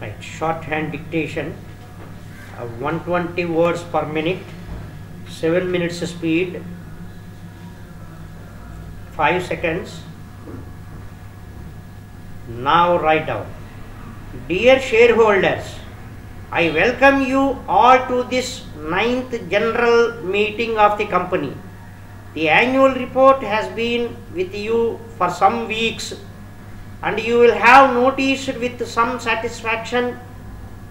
Right, shorthand dictation, 120 words per minute, 7 minutes speed, 5 seconds. Now write down. Dear shareholders, I welcome you all to this 9th general meeting of the company. The annual report has been with you for some weeks, and you will have noticed with some satisfaction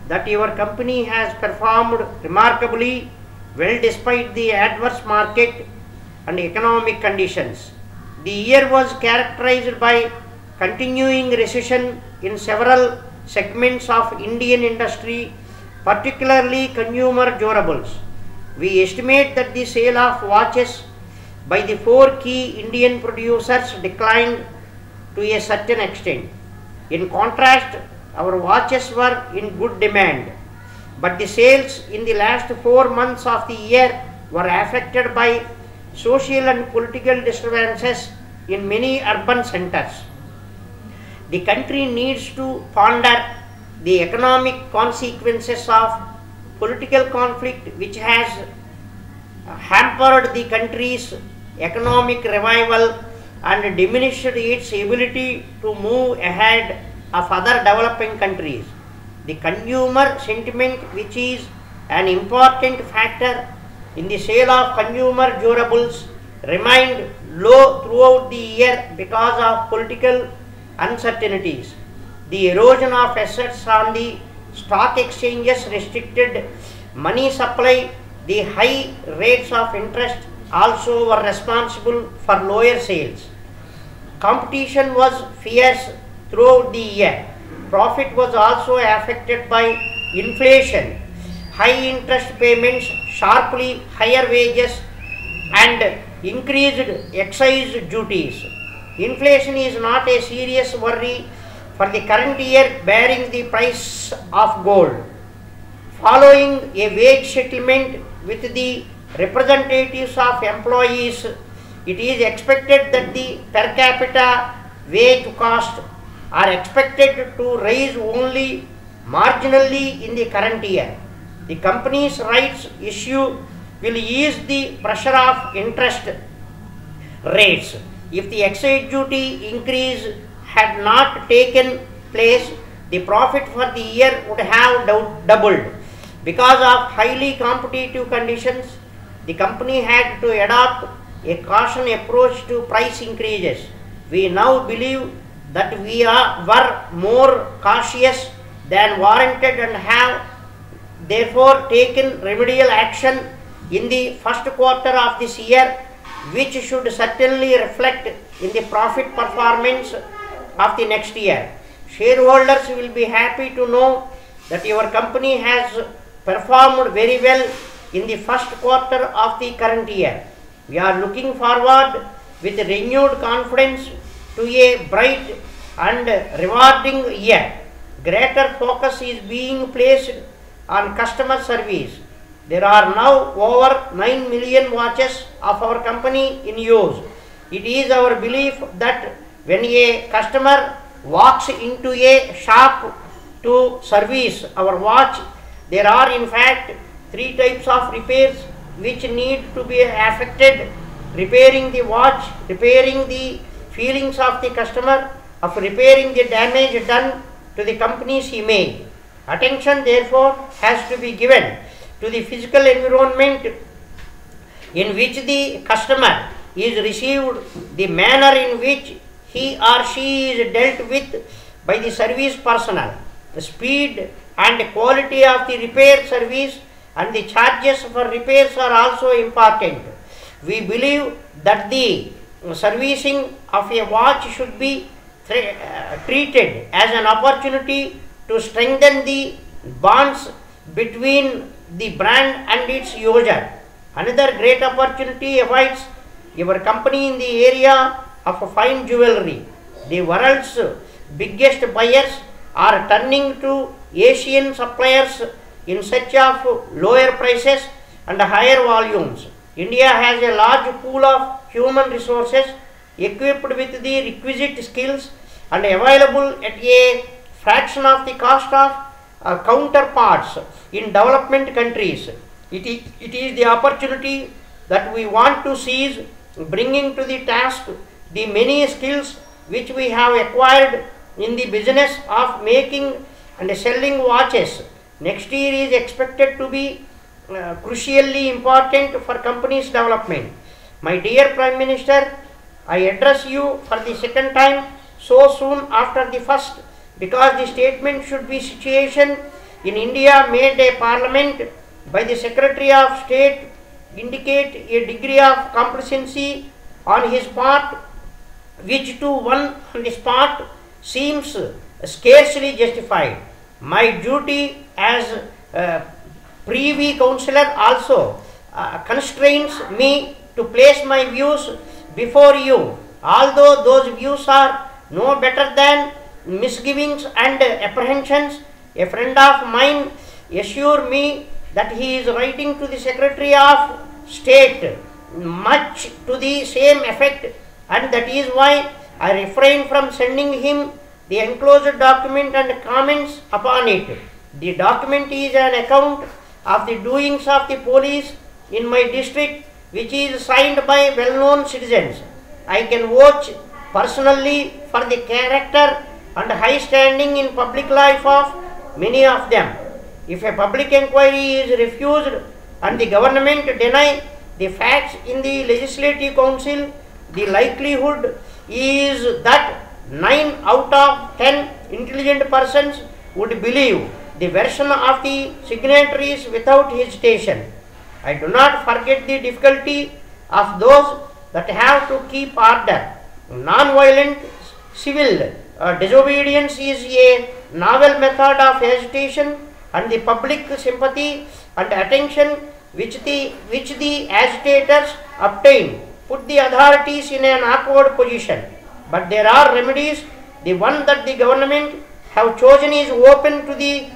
that your company has performed remarkably well despite the adverse market and economic conditions. The year was characterized by continuing recession in several segments of Indian industry, particularly consumer durables. We estimate that the sale of watches by the 4 key Indian producers declined to a certain extent. In contrast, our watches were in good demand, but the sales in the last 4 months of the year were affected by social and political disturbances in many urban centers. The country needs to ponder the economic consequences of political conflict, which has hampered the country's economic revival and diminished its ability to move ahead of other developing countries. The consumer sentiment, which is an important factor in the sale of consumer durables, remained low throughout the year because of political uncertainties. The erosion of assets on the stock exchanges restricted money supply. The high rates of interest also were responsible for lower sales. Competition was fierce throughout the year. Profit was also affected by inflation, high interest payments, sharply higher wages, and increased excise duties. Inflation is not a serious worry for the current year, bearing the price of gold. Following a wage settlement with the representatives of employees, it is expected that the per capita wage costs are expected to rise only marginally in the current year. The company's rights issue will ease the pressure of interest rates. If the excise duty increase had not taken place, the profit for the year would have doubled. Because of highly competitive conditions, the company had to adopt a caution approach to price increases. We now believe that we were more cautious than warranted and have therefore taken remedial action in the first quarter of this year, which should certainly reflect in the profit performance of the next year. Shareholders will be happy to know that your company has performed very well in the first quarter of the current year. We are looking forward with renewed confidence to a bright and rewarding year. Greater focus is being placed on customer service. There are now over 9 million watches of our company in use. It is our belief that when a customer walks into a shop to service our watch, there are in fact 3 types of repairs which need to be affected: repairing the watch, repairing the feelings of the customer, of repairing the damage done to the company's image. Attention therefore has to be given to the physical environment in which the customer is received, the manner in which he or she is dealt with by the service personnel, the speed and quality of the repair service, and the charges for repairs are also important. We believe that the servicing of a watch should be treated as an opportunity to strengthen the bonds between the brand and its user. Another great opportunity awaits your company in the area of fine jewelry. The world's biggest buyers are turning to Asian suppliers in search of lower prices and higher volumes. India has a large pool of human resources equipped with the requisite skills and available at a fraction of the cost of counterparts in development countries. It is the opportunity that we want to seize, bringing to the task the many skills which we have acquired in the business of making and selling watches. Next year is expected to be crucially important for companies' development. My dear Prime Minister, I address you for the second time so soon after the first, because the statement should be situation in India made a parliament by the Secretary of State indicate a degree of complacency on his part, which to one on the spot seems scarcely justified. My duty as Privy Councillor also constrains me to place my views before you, although those views are no better than misgivings and apprehensions. A friend of mine assured me that he is writing to the Secretary of State much to the same effect, and that is why I refrain from sending him the enclosed document and comments upon it. The document is an account of the doings of the police in my district, which is signed by well-known citizens. I can vouch personally for the character and high standing in public life of many of them. If a public inquiry is refused and the government deny the facts in the Legislative Council, the likelihood is that 9 out of 10 intelligent persons would believe the version of the signatories without hesitation. I do not forget the difficulty of those that have to keep order. Non-violent civil disobedience is a novel method of agitation, and the public sympathy and attention which the agitators obtain put the authorities in an awkward position. But there are remedies. The one that the government have chosen is open to the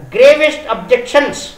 gravest objections